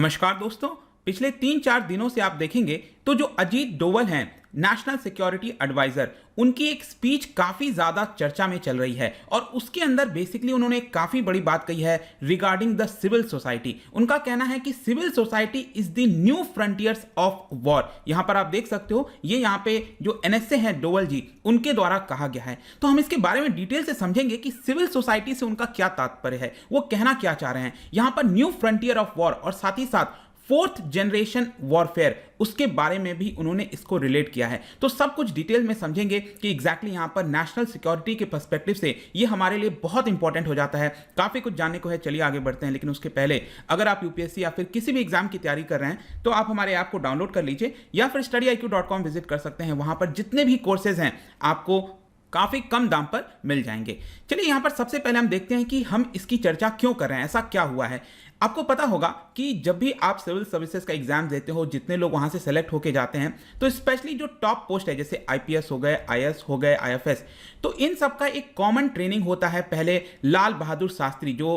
नमस्कार दोस्तों। पिछले 3-4 दिनों से आप देखेंगे तो जो अजीत डोवल हैं, नेशनल सिक्योरिटी एडवाइजर, उनकी एक स्पीच काफी ज्यादा चर्चा में चल रही है और उसके अंदर बेसिकली उन्होंने एक काफी बड़ी बात कही है रिगार्डिंग द सिविल सोसाइटी। उनका कहना है कि civil society is the new frontiers of war. यहां पर आप देख सकते हो, ये यहां पे जो एनएसए हैं डोवल जी, उनके द्वारा कहा गया है। तो हम इसके बारे में डिटेल से समझेंगे कि सिविल सोसाइटी से उनका क्या तात्पर्य है, वो कहना क्या चाह रहे हैं यहां पर न्यू फ्रंटियर ऑफ वॉर, और साथ ही साथ फोर्थ जनरेशन वॉरफेयर, उसके बारे में भी उन्होंने इसको रिलेट किया है। तो सब कुछ डिटेल में समझेंगे कि एग्जैक्टली यहां पर नेशनल सिक्योरिटी के पर्सपेक्टिव से ये हमारे लिए बहुत इंपॉर्टेंट हो जाता है। काफी कुछ जानने को है, चलिए आगे बढ़ते हैं। लेकिन उसके पहले अगर आप यूपीएससी या फिर किसी भी एग्जाम की तैयारी कर रहे हैं तो आप हमारे ऐप को डाउनलोड कर लीजिए या फिर studyIQ.com विजिट कर सकते हैं। वहां पर जितने भी कोर्सेज हैं आपको काफी कम दाम पर मिल जाएंगे। चलिए यहां पर सबसे पहले हम देखते हैं कि हम इसकी चर्चा क्यों कर रहे हैं, ऐसा क्या हुआ है। आपको पता होगा कि जब भी आप सिविल सर्विसेज का एग्जाम देते हो, जितने लोग वहां से सेलेक्ट होके जाते हैं, तो स्पेशली जो टॉप पोस्ट है जैसे आईपीएस हो गए, आईएएस हो गए, आईएफएस, तो इन सब का एक कॉमन ट्रेनिंग होता है। पहले लाल बहादुर शास्त्री जो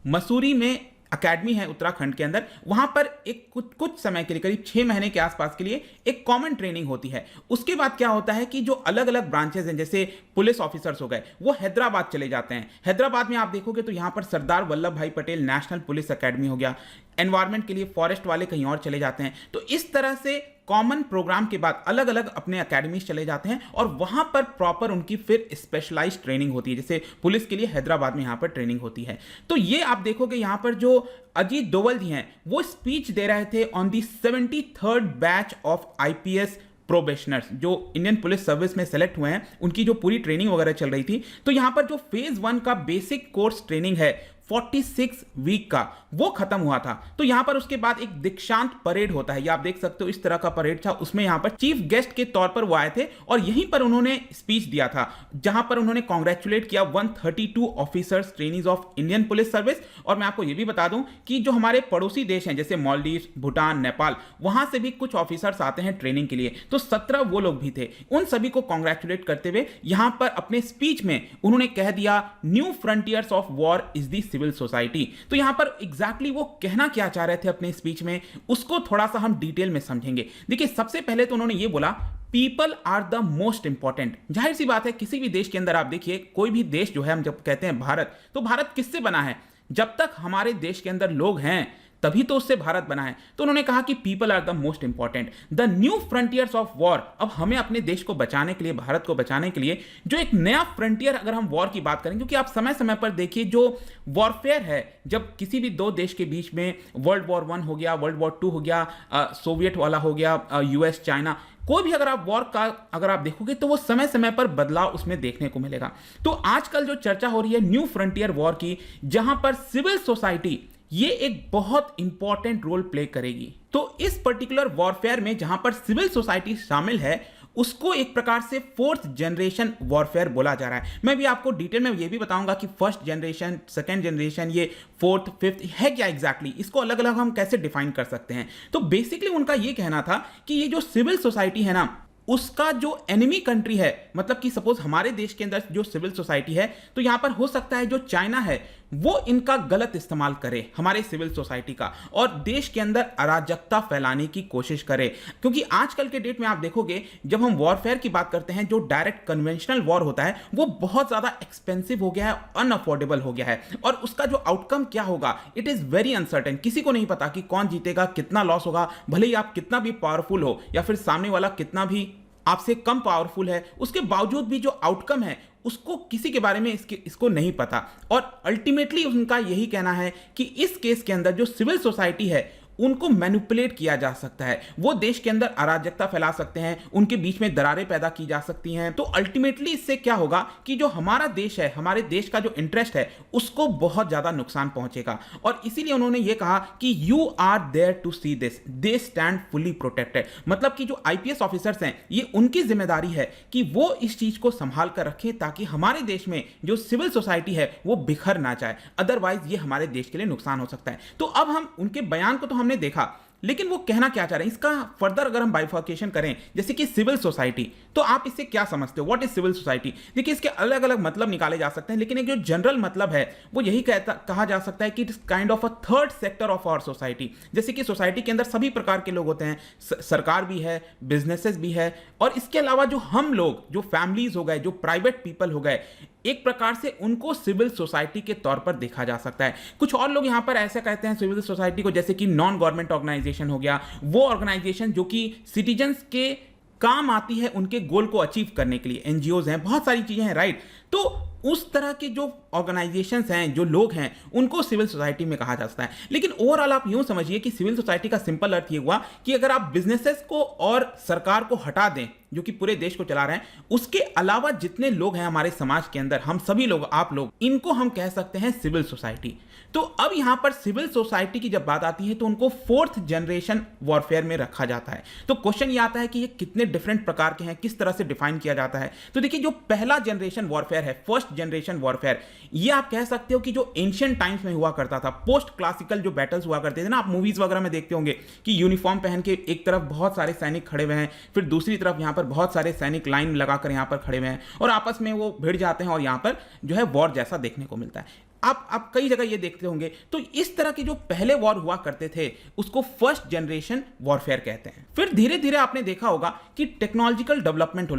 मसूरी में अकेडमी है उत्तराखंड के अंदर, वहां पर एक कुछ समय के लिए, करीब 6 महीने के आसपास के लिए एक कॉमन ट्रेनिंग होती है। उसके बाद क्या होता है कि जो अलग अलग ब्रांचेस हैं, जैसे पुलिस ऑफिसर्स हो गए, वो हैदराबाद चले जाते हैं। हैदराबाद में आप देखोगे तो यहां पर सरदार वल्लभ भाई पटेल नेशनल पुलिस अकेडमी हो गया। एनवायरमेंट के लिए फॉरेस्ट वाले कहीं और चले जाते हैं। तो इस तरह से कॉमन प्रोग्राम के बाद अलग अलग अपने अकेडमीज चले जाते हैं और वहां पर प्रॉपर उनकी फिर स्पेशलाइज्ड ट्रेनिंग होती है। जैसे पुलिस के लिए हैदराबाद में यहां पर ट्रेनिंग होती है। तो ये आप देखोगे यहां पर जो अजीत डोवल जी हैं वो स्पीच दे रहे थे on the 73rd batch of IPS probationers, जो इंडियन पुलिस सर्विस में सेलेक्ट हुए हैं, उनकी जो पूरी ट्रेनिंग वगैरह चल रही थी। तो यहां पर जो फेज 1 का बेसिक कोर्स ट्रेनिंग है 46 वीक का, वो खत्म हुआ था। तो यहां पर उसके बाद एक दीक्षांत परेड होता है, ये आप देख सकते हो इस तरह का परेड था। उसमें यहां पर चीफ गेस्ट के तौर पर वो आए थे और यहीं पर उन्होंने स्पीच दिया था, जहां पर उन्होंने कांग्रेचुलेट किया 132 officers trainees of Indian police service. और मैं आपको यह भी बता दूं कि जो हमारे पड़ोसी देश हैं जैसे मालदीव, भूटान, नेपाल, वहां से भी कुछ ऑफिसर्स आते हैं ट्रेनिंग के लिए। तो 17 वो लोग भी थे। उन सभी को कांग्रेचुलेट करते हुए यहां पर अपने स्पीच में उन्होंने कह दिया new frontiers of war is the civil society. तो यहां पर एग्जैक्टली वो कहना क्या चाह रहे थे अपने स्पीच में, उसको थोड़ा सा हम डिटेल में समझेंगे। देखिए सबसे पहले तो उन्होंने ये बोला people are the most important. जाहिर सी बात है, किसी भी देश के अंदर आप देखिए, कोई भी देश जो है, हम जब कहते हैं भारत, तो भारत किससे बना है? जब तक हमारे देश के अंदर लोग हैं तभी तो उससे भारत बना है। तो उन्होंने कहा कि people are the most important, the new frontiers of war. अब हमें अपने देश को बचाने के लिए, भारत को बचाने के लिए जो एक नया फ्रंटियर, अगर हम वॉर की बात करें, क्योंकि आप समय समय पर देखिए जो वॉरफेयर है, जब किसी भी दो देश के बीच में वर्ल्ड वॉर 1 हो गया, वर्ल्ड वॉर 2 हो गया, सोवियत वाला हो गया, यूएस, चाइना, कोई भी अगर आप वॉर का अगर आप देखोगे तो वो समय समय पर बदलाव उसमें देखने को मिलेगा। तो आजकल जो चर्चा हो रही है न्यू फ्रंटियर वॉर की, जहां पर सिविल सोसाइटी ये एक बहुत इंपॉर्टेंट रोल प्ले करेगी। तो इस पर्टिकुलर वॉरफेयर में जहां पर सिविल सोसाइटी शामिल है, उसको एक प्रकार से फोर्थ जनरेशन वॉरफेयर बोला जा रहा है। मैं भी आपको डिटेल में ये भी बताऊंगा कि फर्स्ट जनरेशन, सेकंड जनरेशन, ये फोर्थ, फिफ्थ है क्या एग्जैक्टली, इसको अलग अलग हम कैसे डिफाइन कर सकते हैं। तो बेसिकली उनका ये कहना था कि ये जो सिविल सोसाइटी है ना, उसका जो एनिमी कंट्री है, मतलब कि सपोज हमारे देश के अंदर जो सिविल सोसाइटी है, तो यहां पर हो सकता है जो चाइना है वो इनका गलत इस्तेमाल करे हमारे सिविल सोसाइटी का, और देश के अंदर अराजकता फैलाने की कोशिश करे। क्योंकि आजकल के डेट में आप देखोगे, जब हम वॉरफेयर की बात करते हैं, जो डायरेक्ट कन्वेंशनल वॉर होता है वो बहुत ज्यादा एक्सपेंसिव हो गया है, अनअफोर्डेबल हो गया है, और उसका जो आउटकम क्या होगा, इट इज वेरी अनसर्टेन। किसी को नहीं पता कि कौन जीतेगा, कितना लॉस होगा। भले ही आप कितना भी पावरफुल हो या फिर सामने वाला कितना भी आपसे कम पावरफुल है, उसके बावजूद भी जो आउटकम है उसको किसी के बारे में इसको नहीं पता। और अल्टीमेटली उनका यही कहना है कि इस केस के अंदर जो सिविल सोसाइटी है उनको मैनिपुलेट किया जा सकता है, वो देश के अंदर अराजकता फैला सकते हैं, उनके बीच में दरारें पैदा की जा सकती हैं। तो अल्टीमेटली इससे क्या होगा कि जो हमारा देश है, हमारे देश का जो इंटरेस्ट है, उसको बहुत ज्यादा नुकसान पहुंचेगा। और इसीलिए उन्होंने ये कहा कि you are there to see this, they stand fully protected. मतलब कि जो आईपीएस ऑफिसर्स हैं, ये उनकी जिम्मेदारी है कि वो इस चीज को संभाल कर रखें ताकि हमारे देश में जो सिविल सोसाइटी है वो बिखर ना जाए, अदरवाइज ये हमारे देश के लिए नुकसान हो सकता है। तो अब हम उनके बयान को तो हमने देखा, लेकिन वो कहना क्या चाह रहे हैं, इसका फर्दर अगर हम बाइफर्केशन करें जैसे कि सिविल सोसाइटी, तो आप इससे क्या समझते हो, व्हाट इज सिविल सोसाइटी? देखिए इसके अलग अलग मतलब निकाले जा सकते हैं, लेकिन एक जो जनरल मतलब है वो यही कहा जा सकता है कि it is kind of a third sector of our society. जैसे कि सोसाइटी के अंदर सभी प्रकार के लोग होते हैं, सरकार भी है, बिजनेसेस भी है, और इसके अलावा जो हम लोग, जो फैमिलीज हो गए, जो प्राइवेट पीपल हो गए, एक प्रकार से उनको सिविल सोसाइटी के तौर पर देखा जा सकता है। कुछ और लोग यहां पर ऐसे कहते हैं सिविल सोसाइटी को, जैसे कि नॉन गवर्नमेंट ऑर्गेनाइजेशन हो गया, वो ऑर्गेनाइजेशन जो कि सिटीजन्स के काम आती है उनके गोल को अचीव करने के लिए। एनजीओज हैं, बहुत सारी चीजें हैं, राइट? तो उस तरह के जो ऑर्गेनाइजेशंस हैं, जो लोग हैं, उनको सिविल सोसाइटी में कहा जा सकता है। लेकिन ओवरऑल आप यूं समझिए कि सिविल सोसाइटी का सिंपल अर्थ ये हुआ कि अगर आप बिजनेसेस को और सरकार को हटा दें जो कि पूरे देश को चला रहे हैं, उसके अलावा जितने लोग हैं हमारे समाज के अंदर, हम सभी लोग, आप लोग, इनको हम कह सकते हैं सिविल सोसाइटी। तो अब यहां पर सिविल सोसाइटी की जब बात आती है तो उनको फोर्थ जनरेशन वॉरफेयर में रखा जाता है। तो क्वेश्चन ये आता है कि ये कितने डिफरेंट प्रकार के हैं, किस तरह से डिफाइन किया जाता है? तो देखिए जो पहला जनरेशन वॉरफेयर है, फर्स्ट जनरेशन वॉरफेयर, ये आप कह सकते हो कि जो एंशिएंट टाइम्स में हुआ करता था, पोस्ट क्लासिकल जो बैटल्स हुआ करते थे ना, आप मूवीज वगैरह में देखते होंगे कि यूनिफॉर्म पहन के एक तरफ बहुत सारे सैनिक खड़े हुए हैं, फिर दूसरी तरफ यहां पर बहुत सारे सैनिक लाइन लगाकर यहां पर खड़े हुए हैं और आपस में वो भिड़ जाते हैं और यहां पर जो है वॉर जैसा देखने को मिलता है। आप कई जगह ये देखते होंगे। तो इस तरह के जो पहले वॉर हुआ करते थे उसको फर्स्ट जनरेशन वॉरफेयर कहते हैं। फिर धीरे धीरे आपने देखा होगा कि टेक्नोलॉजिकल डेवलपमेंट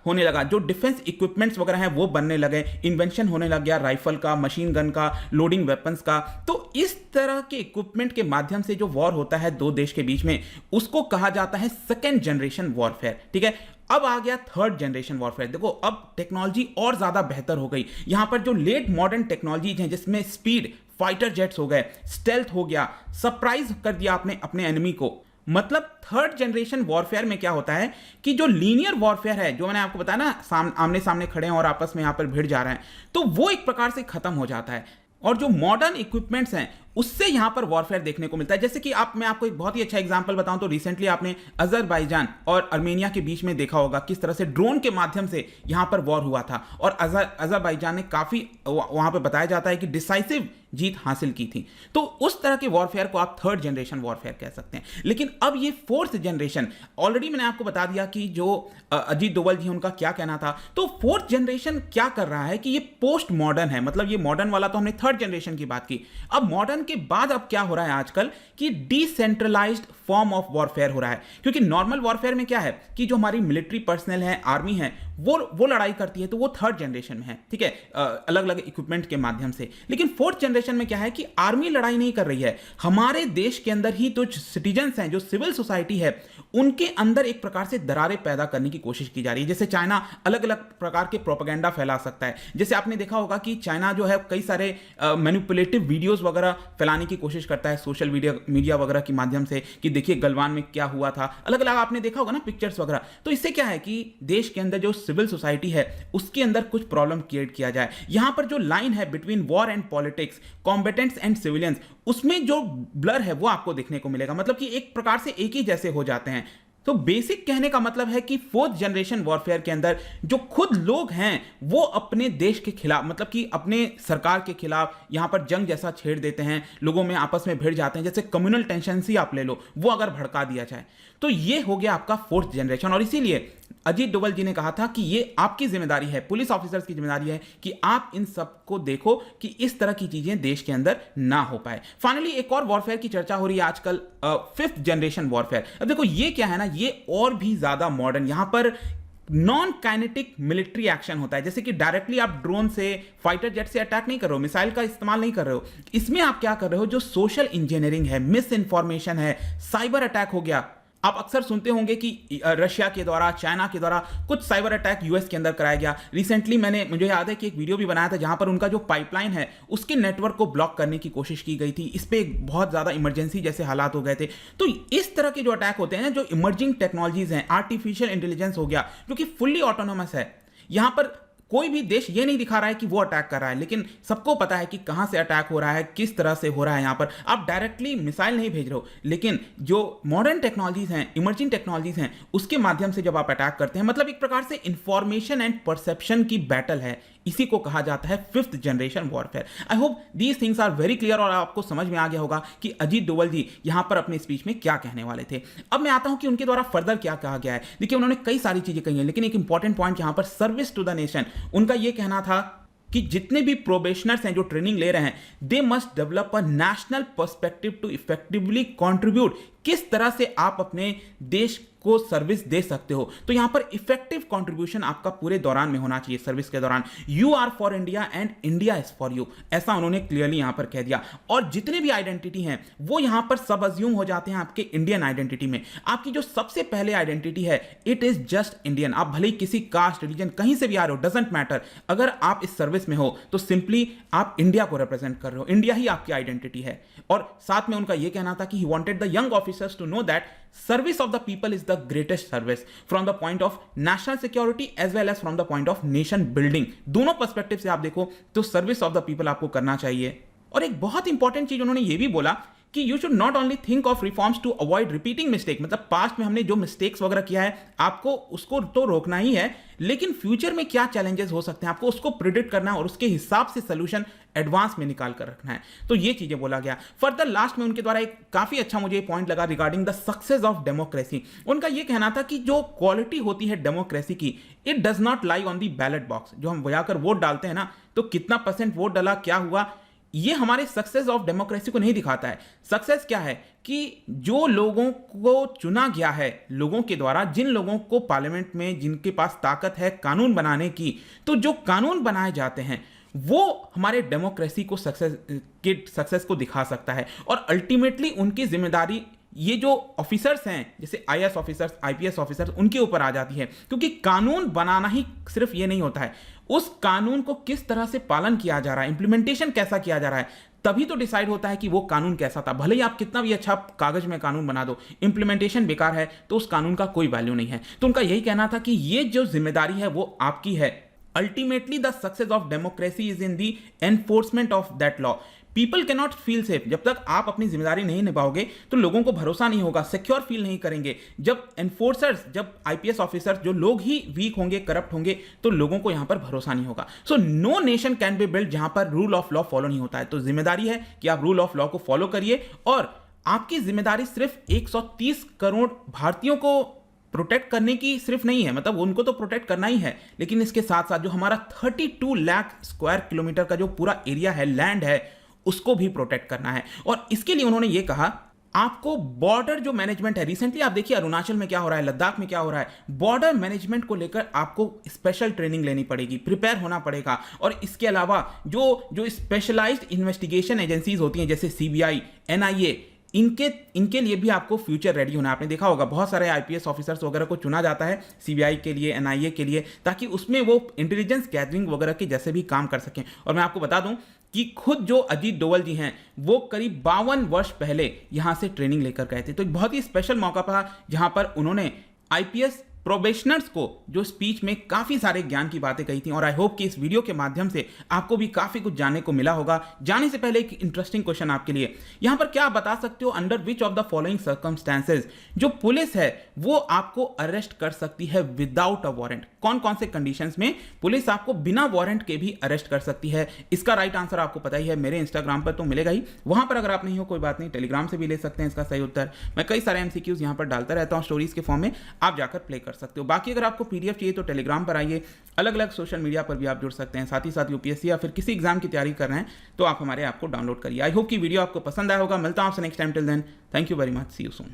होने लगा, जो डिफेंस इक्विपमेंट्स वगैरह हैं वो बनने लगे, इन्वेंशन होने लग गया राइफल का, मशीन गन का, लोडिंग वेपन्स का। तो इस तरह के इक्विपमेंट के माध्यम से जो वॉर होता है दो देश के बीच में, उसको कहा जाता है सेकेंड जनरेशन वॉरफेयर। ठीक है, अब आ गया थर्ड जनरेशन वॉरफेयर। देखो अब टेक्नोलॉजी और ज्यादा बेहतर हो गई। यहां पर जो लेट मॉडर्न टेक्नोलॉजीज हैं जिसमें स्पीड, फाइटर जेट्स हो गए, स्टेल्थ हो गया, सरप्राइज कर दिया आपने अपने एनिमी को। मतलब थर्ड जनरेशन वॉरफेयर में क्या होता है कि जो लीनियर वॉरफेयर है, जो मैंने आपको बताया ना, आमने सामने खड़े हैं और आपस में यहां पर भिड़ जा रहे हैं, तो वो एक प्रकार से खत्म हो जाता है और जो मॉडर्न इक्विपमेंट्स हैं उससे यहां पर वॉरफेयर देखने को मिलता है। जैसे कि मैं आपको एक बहुत ही अच्छा एग्जांपल बताऊं तो रिसेंटली आपने अजरबैजान और अर्मेनिया के बीच में देखा होगा किस तरह से ड्रोन के माध्यम से यहां पर वॉर हुआ था और अजरबैजान ने काफी वहां पर बताया जाता है कि डिसाइसिव जीत हासिल की थी। तो उस तरह के वॉरफेयर को आप थर्ड जनरेशन वॉरफेयर कह सकते हैं। लेकिन अब ये फोर्थ जनरेशन, ऑलरेडी मैंने आपको बता दिया कि जो अजीत डोवल जी उनका क्या कहना था। तो फोर्थ जनरेशन क्या कर रहा है कि ये पोस्ट मॉडर्न है। मतलब ये मॉडर्न वाला तो हमने थर्ड जनरेशन की बात की, अब मॉडर्न के बाद अब क्या हो रहा है आजकल कि डिसेंट्रलाइज्ड फॉर्म ऑफ वॉरफेयर हो रहा है। क्योंकि नॉर्मल वॉरफेयर में क्या है कि जो हमारी मिलिट्री पर्सनल है, आर्मी है, वो लड़ाई करती है, तो वो थर्ड जनरेशन में है। ठीक है, अलग अलग इक्विपमेंट के माध्यम से। लेकिन फोर्थ जनरेशन में क्या है कि आर्मी लड़ाई नहीं कर रही है, हमारे देश के अंदर ही तो सिटीजन्स हैं, जो सिविल सोसाइटी है, उनके अंदर एक प्रकार से दरारें पैदा करने की कोशिश की जा रही है। जैसे चाइना अलग अलग प्रकार के प्रोपेगेंडा फैला सकता है। जैसे आपने देखा होगा कि चाइना जो है कई सारे मैनिपुलेटिव वीडियोस वगैरह फैलाने की कोशिश करता है सोशल मीडिया वगैरह के माध्यम से कि देखिए गलवान में क्या हुआ था, अलग अलग आपने देखा होगा ना पिक्चर्स वगैरह। तो इससे क्या है कि देश के अंदर जो सिविल सोसाइटी है उसके अंदर कुछ प्रॉब्लम क्रिएट किया जाए। यहां पर जो लाइन है between war and politics, combatants and civilians, उसमें जो ब्लर है वो आपको देखने को मिलेगा। मतलब कि एक प्रकार से एक ही जैसे हो जाते हैं। तो बेसिक कहने का मतलब है कि फोर्थ जनरेशन वॉरफेयर के अंदर जो खुद लोग हैं वो अपने देश के खिलाफ, मतलब कि अपने सरकार के खिलाफ यहां पर जंग जैसा छेड़ देते हैं, लोगों में आपस में भिड़ जाते हैं। जैसे कम्युनल टेंशन ही आप ले लो, वो अगर भड़का दिया जाए तो ये हो गया आपका फोर्थ जनरेशन। और इसीलिए अजीत डोवल जी ने कहा था कि ये आपकी जिम्मेदारी है, पुलिस ऑफिसर्स की जिम्मेदारी है कि आप इन सबको देखो कि इस तरह की चीजें देश के अंदर ना हो पाए। फाइनली एक और वॉरफेयर की चर्चा हो रही है आजकल, फिफ्थ जनरेशन वॉरफेयर। अब देखो ये क्या है ना, ये और भी ज्यादा मॉडर्न, यहां पर नॉन काइनेटिक मिलिट्री एक्शन होता है। जैसे कि डायरेक्टली आप ड्रोन से, फाइटर जेट से अटैक नहीं कर रहे हो, मिसाइल का इस्तेमाल नहीं कर रहे हो। इसमें आप क्या कर रहे हो, जो सोशल इंजीनियरिंग है, मिस इंफॉर्मेशन है, साइबर अटैक हो गया। आप अक्सर सुनते होंगे कि रशिया के द्वारा, चाइना के द्वारा कुछ साइबर अटैक यूएस के अंदर कराया गया। रिसेंटली मुझे याद है कि एक वीडियो भी बनाया था जहां पर उनका जो पाइपलाइन है उसके नेटवर्क को ब्लॉक करने की कोशिश की गई थी। इस पे बहुत ज्यादा इमरजेंसी जैसे हालात हो गए थे। तो इस तरह के जो अटैक होते हैं, जो इमर्जिंग टेक्नोलॉजीज हैं, आर्टिफिशियल इंटेलिजेंस हो गया जो कि फुल्ली ऑटोनोमस है, यहां पर कोई भी देश ये नहीं दिखा रहा है कि वो अटैक कर रहा है, लेकिन सबको पता है कि कहां से अटैक हो रहा है, किस तरह से हो रहा है। यहां पर आप डायरेक्टली मिसाइल नहीं भेज रहे हो, लेकिन जो मॉडर्न टेक्नोलॉजीज हैं, इमर्जिंग टेक्नोलॉजीज हैं, उसके माध्यम से जब आप अटैक करते हैं, मतलब एक प्रकार से इंफॉर्मेशन एंड परसेप्शन की बैटल है इसी को कहा जाता है 5th generation warfare. I hope these things are very clear और आपको समझ में आ गया होगा कि अजीत डोवल जी यहां पर अपने स्पीच में क्या कहने वाले थे। अब मैं आता हूं कि उनके द्वारा फर्दर क्या कहा गया है। देखिए उन्होंने कई सारी चीजें कही हैं, लेकिन एक इंपॉर्टेंट पॉइंट यहां पर सर्विस टू द नेशन, उनका यह कहना था कि जितने भी प्रोबेशनर्स हैं जो ट्रेनिंग ले रहे हैं, they must develop a national perspective to effectively contribute. किस तरह से आप अपने देश को सर्विस दे सकते हो, तो यहां पर इफेक्टिव कंट्रीब्यूशन आपका पूरे दौरान में होना चाहिए। सर्विस के दौरान you are for India and India is for you, ऐसा उन्होंने क्लियरली यहां पर कह दिया। और जितने भी आइडेंटिटी हैं वो यहां पर सब अज्यूम हो जाते हैं आपके इंडियन आइडेंटिटी में। आपकी जो सबसे पहले आइडेंटिटी है इट इज जस्ट इंडियन। आप भले ही किसी कास्ट रिलीजन कहीं से भी आ रहे हो, डजंट मैटर, अगर आप इस सर्विस में हो तो सिंपली आप इंडिया को रिप्रेजेंट कर रहे हो, इंडिया ही आपकी आइडेंटिटी है। और साथ में उनका यह कहना था कि he wanted the young officers to know that service of the people is the greatest service from the point of national security as well as from the point of nation building. दोनों perspective से आप देखो तो service of the people आपको करना चाहिए। और एक बहुत इंपॉर्टेंट चीज उन्होंने ये भी बोला कि you should not only think of reforms to avoid repeating mistake, मतलब पास्ट में हमने जो मिस्टेक्स वगैरह किया है आपको उसको तो रोकना ही है, लेकिन फ्यूचर में क्या चैलेंजेस हो सकते हैं आपको उसको प्रिडिक्ट करना है और उसके हिसाब से सोल्यूशन एडवांस में निकाल कर रखना है। तो ये चीजें बोला गया। फर्दर लास्ट में उनके द्वारा एक काफी अच्छा मुझे पॉइंट लगा regarding the success of democracy. उनका ये कहना था कि जो क्वालिटी होती है डेमोक्रेसी की, it does not lie on the ballot box. जो हम जाकर वोट डालते हैं ना, तो कितना % वोट डाला, क्या हुआ, ये हमारे सक्सेस ऑफ डेमोक्रेसी को नहीं दिखाता है। सक्सेस क्या है कि जो लोगों को चुना गया है लोगों के द्वारा, जिन लोगों को पार्लियामेंट में जिनके पास ताकत है कानून बनाने की, तो जो कानून बनाए जाते हैं वो हमारे डेमोक्रेसी को सक्सेस को दिखा सकता है। और अल्टीमेटली उनकी जिम्मेदारी ये जो ऑफिसर्स हैं जैसे आईएएस ऑफिसर्स, आईपीएस ऑफिसर्स, उनके ऊपर आ जाती है, क्योंकि कानून बनाना ही सिर्फ ये नहीं होता है, उस कानून को किस तरह से पालन किया जा रहा है, इंप्लीमेंटेशन कैसा किया जा रहा है, तभी तो डिसाइड होता है कि वो कानून कैसा था। भले ही आप कितना भी अच्छा कागज में कानून बना दो, इंप्लीमेंटेशन बेकार है तो उस कानून का कोई वैल्यू नहीं है। तो उनका यही कहना था कि ये जो जिम्मेदारी है वो आपकी है। Ultimately the success of democracy is in the enforcement of that law. People can not feel safe. जब तक आप अपनी जिम्मेदारी नहीं निभाओगे तो लोगों को भरोसा नहीं होगा, सिक्योर फील नहीं करेंगे। जब एनफोर्सर्स, जब आईपीएस ऑफिसर्स, जो लोग ही वीक होंगे, करप्ट होंगे, तो लोगों को यहां पर भरोसा नहीं होगा। So no nation can be build जहां पर रूल ऑफ लॉ फॉलो नहीं होता है। तो जिम्मेदारी है कि आप रूल ऑफ लॉ को फॉलो करिए। और आपकी जिम्मेदारी सिर्फ 130 करोड़ भारतीयों को प्रोटेक्ट करने की सिर्फ नहीं है, मतलब उनको तो प्रोटेक्ट करना ही है, लेकिन इसके साथ साथ जो हमारा 32 लाख स्क्वायर किलोमीटर का जो पूरा एरिया है, लैंड है, उसको भी प्रोटेक्ट करना है। और इसके लिए उन्होंने ये कहा आपको बॉर्डर जो मैनेजमेंट है, रिसेंटली आप देखिए अरुणाचल में क्या हो रहा है, लद्दाख में क्या हो रहा है, बॉर्डर मैनेजमेंट को लेकर आपको स्पेशल ट्रेनिंग लेनी पड़ेगी, प्रिपेयर होना पड़ेगा। और इसके अलावा जो स्पेशलाइज्ड इन्वेस्टिगेशन एजेंसीज होती हैं जैसे सीबीआई, एनआईए, इनके लिए भी आपको फ्यूचर रेडी होना है। आपने देखा होगा बहुत सारे आईपीएस ऑफिसर्स वगैरह को चुना जाता है सीबीआई के लिए, एनआईए के लिए, ताकि उसमें वो इंटेलिजेंस गैदरिंग वगैरह के जैसे भी काम कर सकें। और मैं आपको बता दूं कि खुद जो अजीत डोवल जी हैं वो करीब 52 वर्ष पहले यहां से ट्रेनिंग लेकर गए थे। तो एक बहुत ही स्पेशल मौका था जहां पर उन्होंने आईपीएस प्रोबेशनर्स को जो स्पीच में काफी सारे ज्ञान की बातें कही थी। और आई होप कि इस वीडियो के माध्यम से आपको भी काफी कुछ जानने को मिला होगा। जाने से पहले एक इंटरेस्टिंग क्वेश्चन आपके लिए, यहां पर क्या आप बता सकते हो under which of the following circumstances जो पुलिस है वो आपको अरेस्ट कर सकती है विदाउट अ वारंट? कौन कौन से कंडीशंस में पुलिस आपको बिना वारंट के भी अरेस्ट कर सकती है? इसका राइट आंसर आपको पता ही है, मेरे इंस्टाग्राम पर तो मिलेगा ही, वहां पर अगर आप नहीं हो कोई बात नहीं, टेलीग्राम से भी ले सकते हैं इसका सही उत्तर। मैं कई सारे एमसीक्यूज यहां पर डालता रहता हूं स्टोरीज के फॉर्म में, आप जाकर प्ले कर सकते हो। बाकी अगर आपको पीडीएफ चाहिए तो टेलीग्राम पर आइए, अलग अलग सोशल मीडिया पर भी आप जुड़ सकते हैं। साथ ही साथ यूपीएससी या फिर किसी एग्जाम की तैयारी कर रहे हैं तो आप हमारे ऐप को डाउनलोड करिए। आई होप कि वीडियो आपको पसंद आया होगा। मिलता हूं आपसे next time. Till then, thank you very much, see you soon.